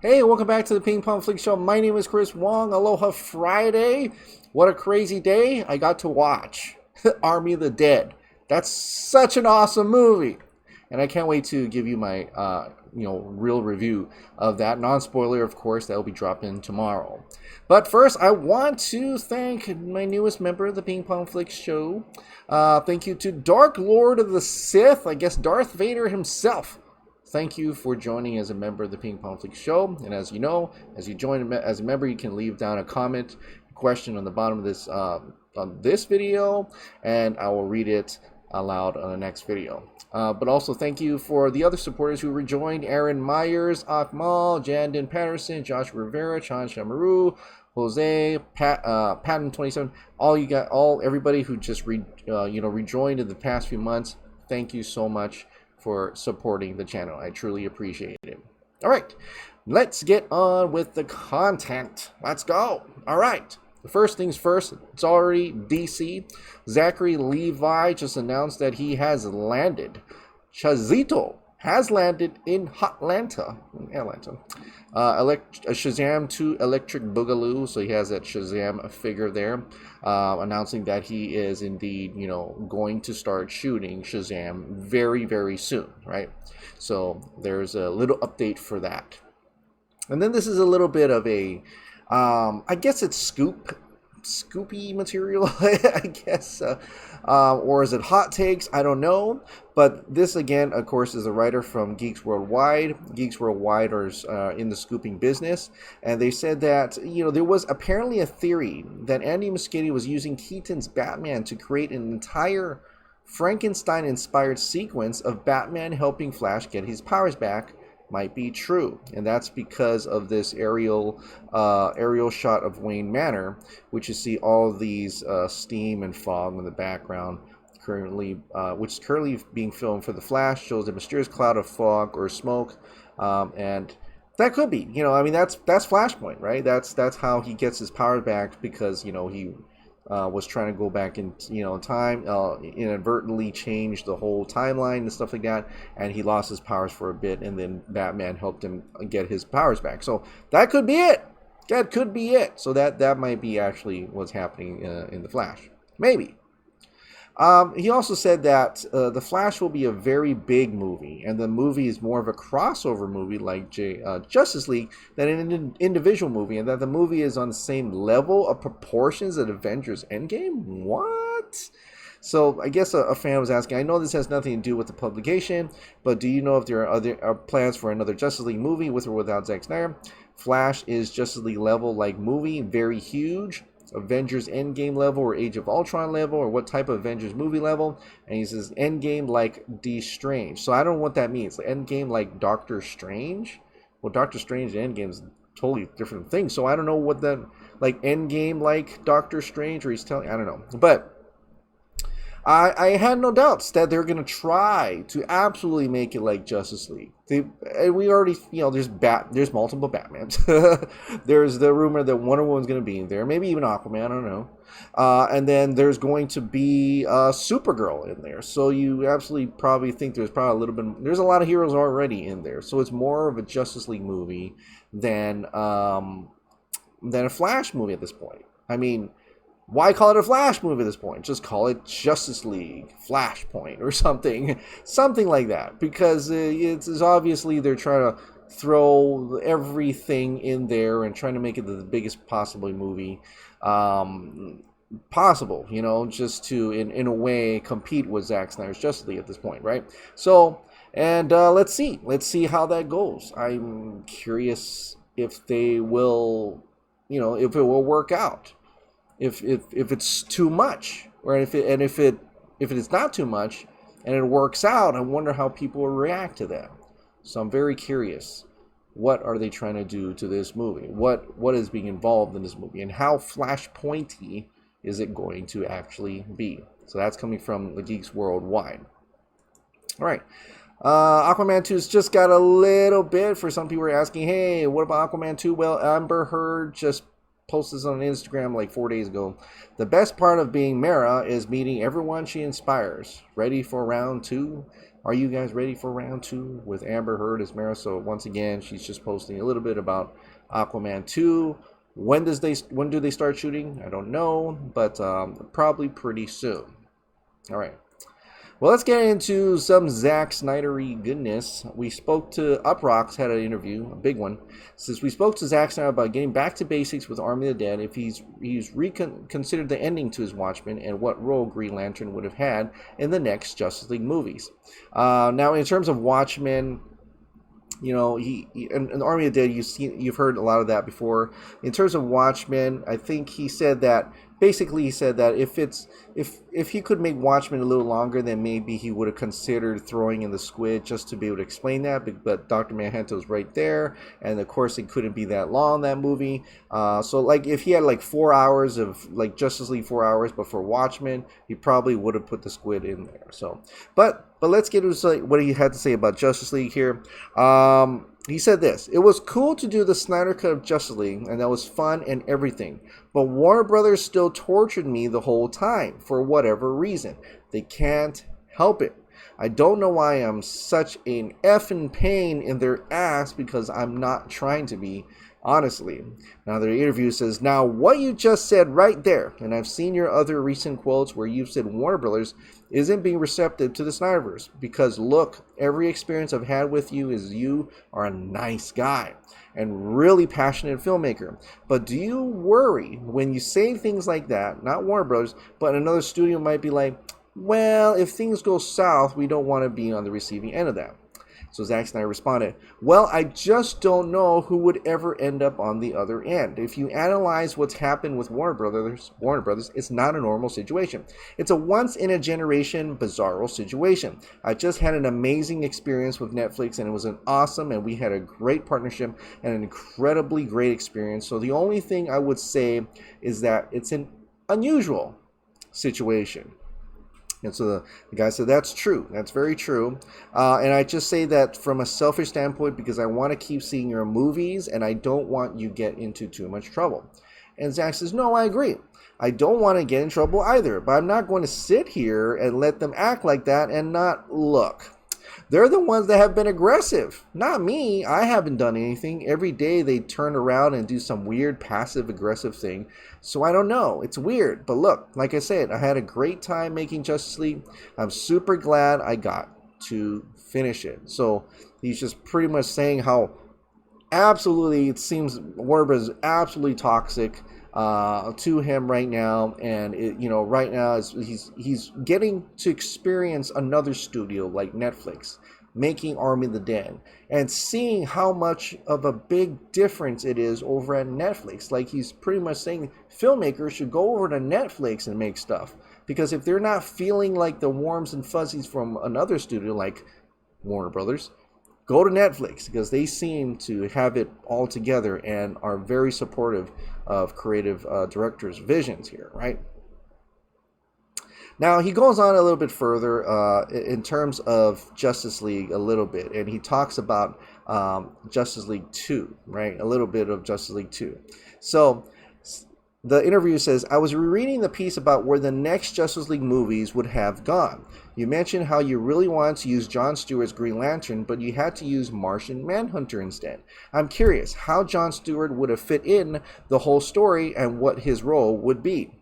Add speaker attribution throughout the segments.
Speaker 1: Hey, welcome back to the Ping Pong Flix Show. My name is Chris Wong. Aloha Friday. What a crazy day. I got to watch Army of the Dead. That's such an awesome movie. And I can't wait to give you my real review of that. Non-spoiler, of course, that will be dropping tomorrow. But first, I want to thank my newest member of the Ping Pong Flix Show. Thank you to Dark Lord of the Sith, I guess Darth Vader himself. Thank you for joining as a member of the Ping Pong Flix Show. And as you know, as you join as a member, you can leave down a comment, question on the bottom of this on this video, and I will read it aloud on the next video. But also thank you for the other supporters who rejoined: Aaron Myers, Akmal, Jandon Patterson, Josh Rivera, Chan Shamaru, Jose, Patton 27. Everybody who just rejoined in the past few months. Thank you so much for supporting the channel. I truly appreciate it. All right, let's get on with the content. Let's go. All right. First things first, it's already DC. Zachary Levi just announced that he has landed. Chazito has landed in Atlanta. Shazam 2 Electric Boogaloo. So he has that Shazam figure there, announcing that he is indeed, going to start shooting Shazam very, very soon, right? So there's a little update for that. And then this is a little bit of a, I guess it's scoopy material, I guess, or is it hot takes? I don't know. But this again, of course, is a writer from Geeks Worldwide. Geeks Worldwide are in the scooping business, and they said that there was apparently a theory that Andy Muschietti was using Keaton's Batman to create an entire Frankenstein-inspired sequence of Batman helping Flash get his powers back. Might be true, and that's because of this aerial shot of Wayne Manor, which you see all these steam and fog in the background currently, which is currently being filmed for the Flash. Shows a mysterious cloud of fog or smoke, and that could be, that's Flashpoint, right? That's how he gets his power back, because he was trying to go back in time, inadvertently changed the whole timeline and stuff like that, and he lost his powers for a bit, and then Batman helped him get his powers back. So that could be it. That could be it. So that might be actually what's happening in the Flash. Maybe. He also said that The Flash will be a very big movie, and the movie is more of a crossover movie like Justice League than an individual movie, and that the movie is on the same level of proportions as Avengers Endgame? What? So I guess a fan was asking, I know this has nothing to do with the publication, but do you know if there are other plans for another Justice League movie with or without Zack Snyder? Flash is Justice League level like movie, very huge. Avengers Endgame level or Age of Ultron level, or what type of Avengers movie level? And he says Endgame like D Strange. So I don't know what that means. Endgame like Doctor Strange? Well, Doctor Strange and Endgame is totally different things. So I don't know what that, like Endgame like Doctor Strange, or he's telling, I don't know. But I had no doubts that they're going to try to absolutely make it like Justice League. We already, there's multiple Batmans. There's the rumor that Wonder Woman's going to be in there, maybe even Aquaman, I don't know. And then there's going to be Supergirl in there. So you absolutely probably think there's a lot of heroes already in there. So it's more of a Justice League movie than a Flash movie at this point. I mean, why call it a Flash movie at this point? Just call it Justice League Flashpoint or something like that. Because it's obviously they're trying to throw everything in there and trying to make it the biggest possible movie possible, just to, in a way, compete with Zack Snyder's Justice League at this point, right? So, and let's see how that goes. I'm curious if they will, if it will work out. If it's too much, or if it is not too much and it works out, I wonder how people will react to that. So I'm very curious, what are they trying to do to this movie? What is being involved in this movie, and how flashpointy is it going to actually be? So that's coming from the Geeks Worldwide. All right. Aquaman 2's just got a little bit. For some people are asking, hey, what about Aquaman 2? Well, Amber Heard just posted this on Instagram like 4 days ago. The best part of being Mara is meeting everyone she inspires. Ready for round 2? Are you guys ready for round 2 with Amber Heard as Mara? So once again, she's just posting a little bit about Aquaman 2. When do they start shooting? I don't know, but probably pretty soon. All right. Well, let's get into some Zack Snyder-y goodness. We spoke to Uprocks, had an interview, a big one. Since we spoke to Zack Snyder about getting back to basics with Army of the Dead, if he's reconsidered the ending to his Watchmen and what role Green Lantern would have had in the next Justice League movies. Now, in terms of Watchmen, you know, he in the Army of the Dead, you've heard a lot of that before. In terms of Watchmen, I think he said that if he could make Watchmen a little longer, then maybe he would have considered throwing in the squid just to be able to explain that. But Dr. Manhattan's right there, and of course it couldn't be that long, that movie. So like if he had like 4 hours of like Justice League 4 hours, but for Watchmen, he probably would have put the squid in there. So, but let's get into what he had to say about Justice League here. He said this: "It was cool to do the Snyder Cut of Justice League, and that was fun and everything. But Warner Brothers still tortured me the whole time, for whatever reason. They can't help it. I don't know why I'm such an effing pain in their ass, because I'm not trying to be, honestly." Now the interview says, "Now what you just said right there, and I've seen your other recent quotes where you've said Warner Brothers isn't being receptive to the Snyderverse, because look, every experience I've had with you is you are a nice guy and really passionate filmmaker. But do you worry when you say things like that, not Warner Brothers, but another studio might be like, well, if things go south, we don't want to be on the receiving end of that?" So Zack Snyder responded, "Well, I just don't know who would ever end up on the other end. If you analyze what's happened with Warner Brothers, it's not a normal situation. It's a once-in-a-generation, bizarro situation. I just had an amazing experience with Netflix, and it was awesome, and we had a great partnership and an incredibly great experience. So the only thing I would say is that it's an unusual situation." And so the guy said, "That's true. That's very true. And I just say that from a selfish standpoint, because I want to keep seeing your movies and I don't want you get into too much trouble." And Zack says, "No, I agree. I don't want to get in trouble either, but I'm not going to sit here and let them act like that and not look. They're the ones that have been aggressive, not me. I haven't done anything. Every day they turn around and do some weird passive-aggressive thing. So I don't know. It's weird. But look, like I said, I had a great time making Justice League. I'm super glad I got to finish it." So he's just pretty much saying how absolutely it seems Warner Bros. Is absolutely toxic to him right now, and right now he's getting to experience another studio like Netflix making Army of the Dead, and seeing how much of a big difference it is over at Netflix. Like, he's pretty much saying filmmakers should go over to Netflix and make stuff, because if they're not feeling like the warms and fuzzies from another studio like Warner Brothers, go to Netflix, because they seem to have it all together and are very supportive of creative directors' visions here, right? Now, he goes on a little bit further in terms of Justice League a little bit, and he talks about Justice League 2, right? A little bit of Justice League 2. So the interview says, "I was rereading the piece about where the next Justice League movies would have gone. You mentioned how you really wanted to use Jon Stewart's Green Lantern, but you had to use Martian Manhunter instead. I'm curious how Jon Stewart would have fit in the whole story and what his role would be."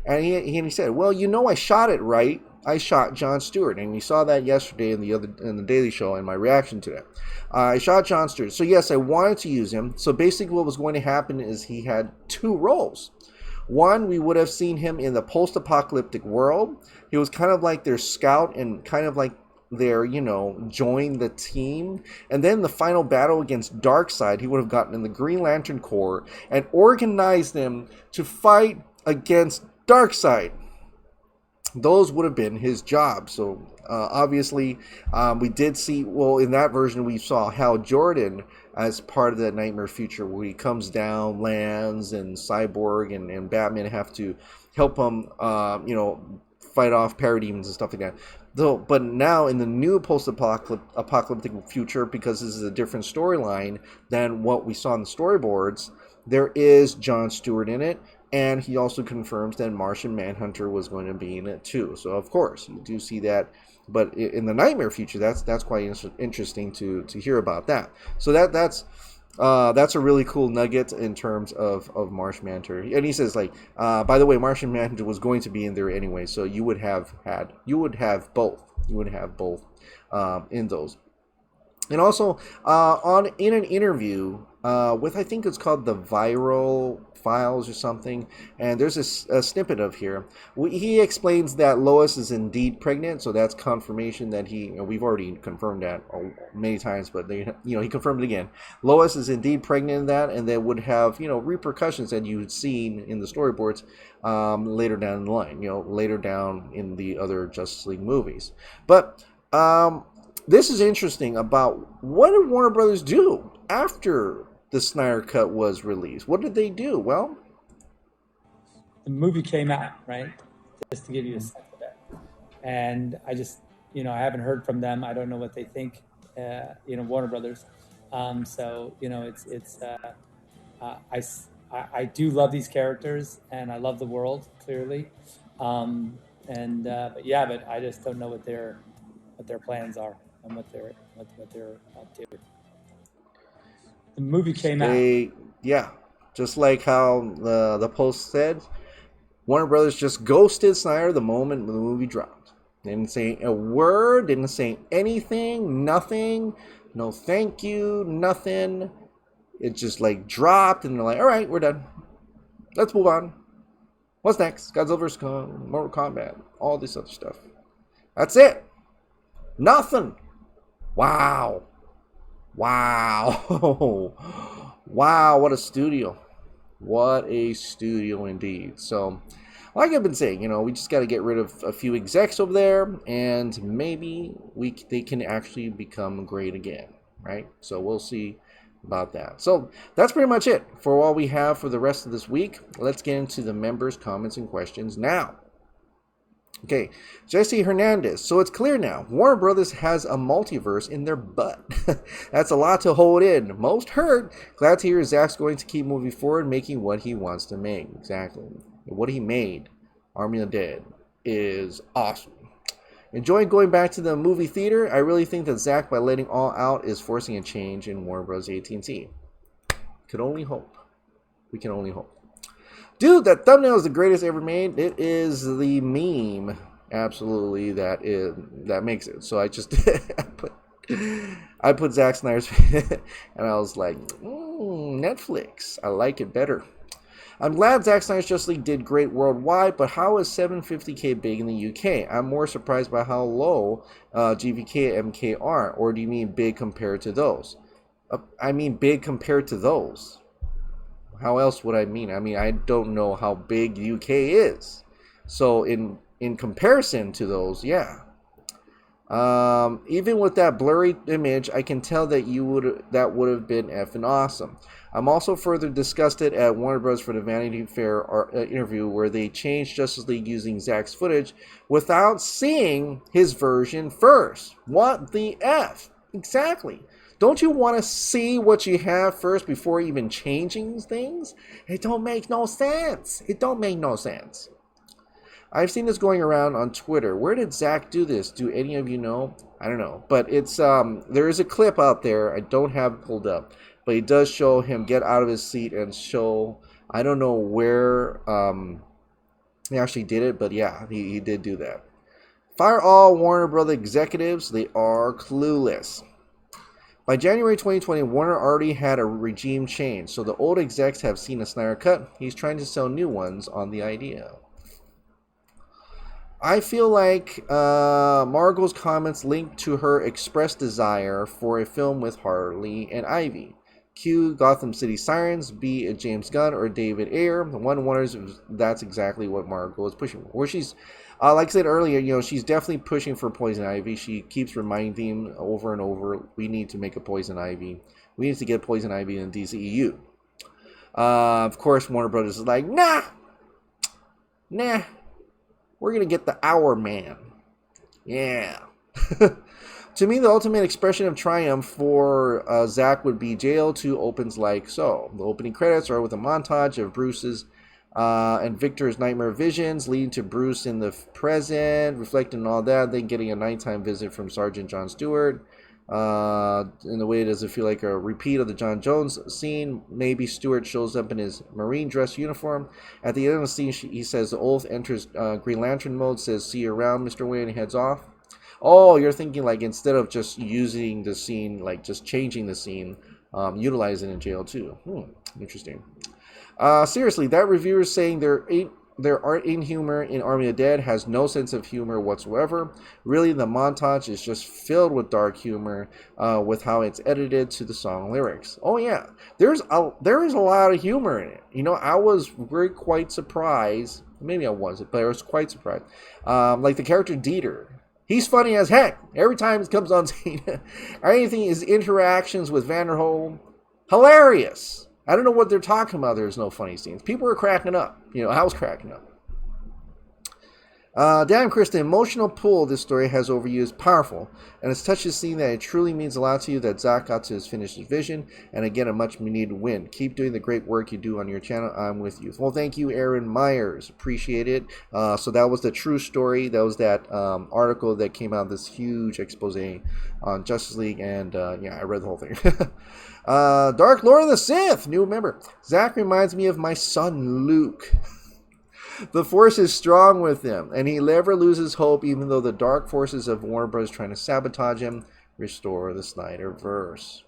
Speaker 1: And he said, "Well, I shot it right. I shot Jon Stewart, and you saw that yesterday in the Daily Show in my reaction to that. I shot Jon Stewart. So yes, I wanted to use him. So basically, what was going to happen is he had two roles. One, we would have seen him in the post-apocalyptic world. He was kind of like their scout and kind of like their, join the team. And then the final battle against Darkseid, he would have gotten in the Green Lantern Corps and organized them to fight against Darkseid. Those would have been his job." So obviously, we did see, in that version, we saw Hal Jordan as part of that nightmare future where he comes down, lands, and Cyborg and Batman have to help him, fight off parademons and stuff like that. But now in the new post-apocalyptic future, because this is a different storyline than what we saw in the storyboards, there is Jon Stewart in it. And he also confirms that Martian Manhunter was going to be in it too. So of course you do see that, but in the nightmare future, that's quite interesting to hear about that. So that's a really cool nugget in terms of Martian Manhunter. And he says like, by the way, Martian Manhunter was going to be in there anyway, so you would have both. You would have both in those. And also in an interview with, I think it's called the Viral Files or something, and there's a snippet of here. He explains that Lois is indeed pregnant, so that's confirmation that we've already confirmed that many times, but he confirmed it again. Lois is indeed pregnant in that, and that would have repercussions that you'd seen in the storyboards later down the line, later down in the other Justice League movies. But this is interesting about what did Warner Brothers do after the Snyder Cut was released. What did they do? Well,
Speaker 2: the movie came out, right? Just to give you a sense of it. And I just, I haven't heard from them. I don't know what they think, Warner Brothers. So, I do love these characters and I love the world, clearly. But I just don't know what their plans are and what they're up to. The movie came out.
Speaker 1: Yeah, just like how the Post said, Warner Brothers just ghosted Snyder the moment the movie dropped. Didn't say a word, didn't say anything, nothing, no thank you, nothing. It just like dropped, and they're like, all right, we're done. Let's move on. What's next? Godzilla vs. Mortal Kombat, all this other stuff. That's it. Nothing. Wow. Wow, what a studio. What a studio indeed. So, like I've been saying, we just got to get rid of a few execs over there, and maybe they can actually become great again, right? So we'll see about that. So that's pretty much it for all we have for the rest of this week. Let's get into the members' comments and questions now. Okay, Jesse Hernandez. So it's clear now, Warner Brothers has a multiverse in their butt. That's a lot to hold in. Most heard. Glad to hear Zack's going to keep moving forward, making what he wants to make. Exactly. What he made, Army of the Dead, is awesome. Enjoying going back to the movie theater. I really think that Zack, by letting all out, is forcing a change in Warner Bros. AT&T. Could only hope. We can only hope. Dude, that thumbnail is the greatest ever made. It is the meme, absolutely, that makes it. So I just I put Zack Snyder's and I was like, Netflix. I like it better. I'm glad Zack Snyder's Justice League did great worldwide, but how is 750k big in the UK? I'm more surprised by how low GVK and MK are. Or do you mean big compared to those? I mean big compared to those. How else would I mean? I mean, I don't know how big UK is. So in comparison to those, yeah. Even with that blurry image, I can tell that that would have been effing awesome. I'm also further disgusted at Warner Bros. For the Vanity Fair interview where they changed Justice League using Zack's footage without seeing his version first. What the F? Exactly. Don't you want to see what you have first before even changing things? It don't make no sense. It don't make no sense. I've seen this going around on Twitter. Where did Zack do this? Do any of you know? I don't know. But it's there is a clip out there. I don't have it pulled up. But it does show him get out of his seat and show, I don't know where he actually did it. But yeah, he did do that. Fire all Warner Brothers executives. They are clueless. By January 2020, Warner already had a regime change, so the old execs have seen a Snyder Cut. He's trying to sell new ones on the idea. I feel like Margot's comments linked to her expressed desire for a film with Harley and Ivy. Q. Gotham City Sirens, B. a James Gunn or David Ayer. One wonders if that's exactly what Margot is pushing for. Or she's, like I said earlier, she's definitely pushing for Poison Ivy. She keeps reminding him over and over, we need to make a Poison Ivy. We need to get Poison Ivy in DCEU. Of course, Warner Brothers is like, nah. We're going to get the Hour Man. Yeah. To me, the ultimate expression of triumph for Zack would be JL2 opens like so. The opening credits are with a montage of Bruce's and Victor's nightmare visions, leading to Bruce in the present, reflecting on all that, then getting a nighttime visit from Sergeant John Stewart. In the way, does it feel like a repeat of the John Jones scene? Maybe Stewart shows up in his marine dress uniform. At the end of the scene, he says the Oath enters Green Lantern mode, says, "See you around, Mr. Wayne," and heads off. Oh, you're thinking like instead of just using the scene, like just changing the scene, utilize it in jail too. Interesting. Seriously, that reviewer saying there aren't in humor in Army of the Dead has no sense of humor whatsoever. Really, the montage is just filled with dark humor with how it's edited to the song lyrics. Oh yeah, there is a lot of humor in it. You know, I was quite surprised. Maybe I wasn't, but I was quite surprised. Like the character Dieter. He's funny as heck. Every time he comes on scene. Anything, his interactions with Vanderhoof, hilarious. I don't know what they're talking about. There's no funny scenes. People are cracking up. You know, I was cracking up. Damn, Chris, the emotional pull this story has over you is powerful, and it's touched the scene that it truly means a lot to you that Zack got to finish his vision, and again, a much needed win. Keep doing the great work you do on your channel. I'm with you. Well, thank you, Aaron Myers. Appreciate it. So that was the true story. That was that article that came out, this huge expose on Justice League, and yeah, I read the whole thing. Dark Lord of the Sith, new member. Zack reminds me of my son, Luke. The Force is strong with him, and he never loses hope, even though the dark forces of Warner Bros. Trying to sabotage him. Restore the Snyderverse.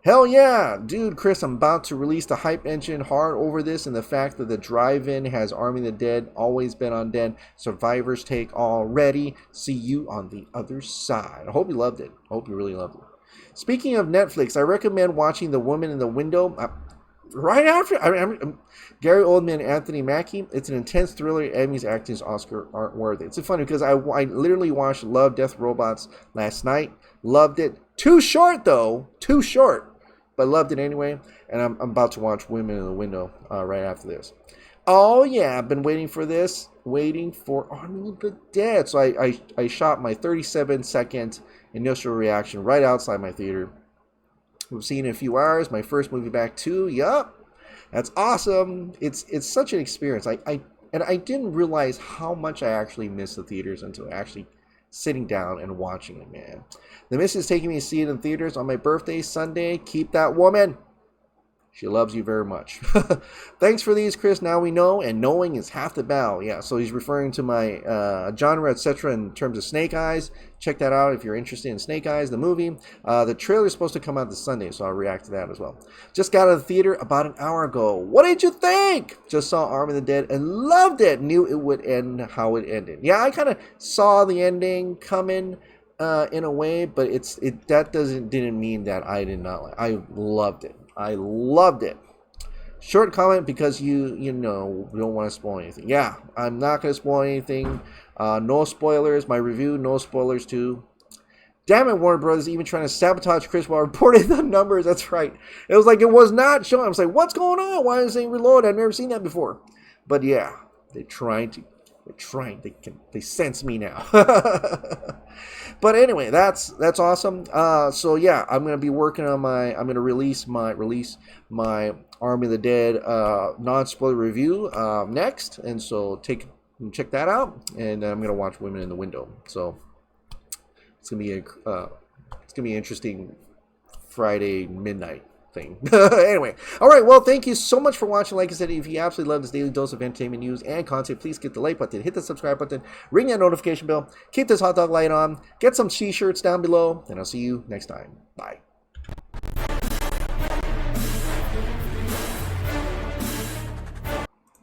Speaker 1: Hell yeah! Dude, Chris, I'm about to release the hype engine hard over this and the fact that the drive-in has Army of the Dead, Always Been on Dead, Survivor's Take already. See you on the other side. I hope you loved it. I hope you really loved it. Speaking of Netflix, I recommend watching The Woman in the Window. Right after Gary Oldman and Anthony Mackie, it's an intense thriller. Emmy's acting's Oscar aren't worthy. It's funny because I literally watched Love, Death, Robots last night. Loved it. Too short though. Too short. But loved it anyway. And I'm about to watch Women in the Window right after this. Oh yeah, I've been waiting for this. Waiting for Army of the Dead. So I shot my 37-second initial reaction right outside my theater. We've seen in a few hours. My first movie back too. Yup. That's awesome. It's such an experience. I didn't realize how much I actually missed the theaters until actually sitting down and watching it, man. The missus is taking me to see it in theaters on my birthday Sunday. Keep that woman. She loves you very much. Thanks for these, Chris. Now we know, and knowing is half the battle. Yeah, so he's referring to my genre, etc. in terms of Snake Eyes. Check that out if you're interested in Snake Eyes, the movie. The trailer is supposed to come out this Sunday, so I'll react to that as well. Just got out of the theater about an hour ago. What did you think? Just saw Army of the Dead and loved it. Knew it would end how it ended. Yeah, I kind of saw the ending coming in a way, but that didn't mean that I did not like. I loved it. I loved it. Short comment because you know don't want to spoil anything. Yeah, I'm not going to spoil anything. No spoilers. My review, no spoilers too. Damn it, Warner Brothers, even trying to sabotage Chris while reporting the numbers. That's right. It was like it was not showing. I was like, what's going on? Why is it saying reload? I've never seen that before. But yeah, they're trying. They sense me now. But anyway, that's awesome. So yeah, I'm gonna be working on I'm gonna release my Army of the Dead non-spoiler review next, and so check that out. And I'm gonna watch Women in the Window. So it's gonna be an interesting Friday midnight thing. Anyway, all right, well, thank you so much for watching. Like I said, if you absolutely love this daily dose of entertainment news and content, please hit the like button, hit the subscribe button, ring that notification bell, keep this hot dog light on, get some t-shirts down below, and I'll see you next time. Bye.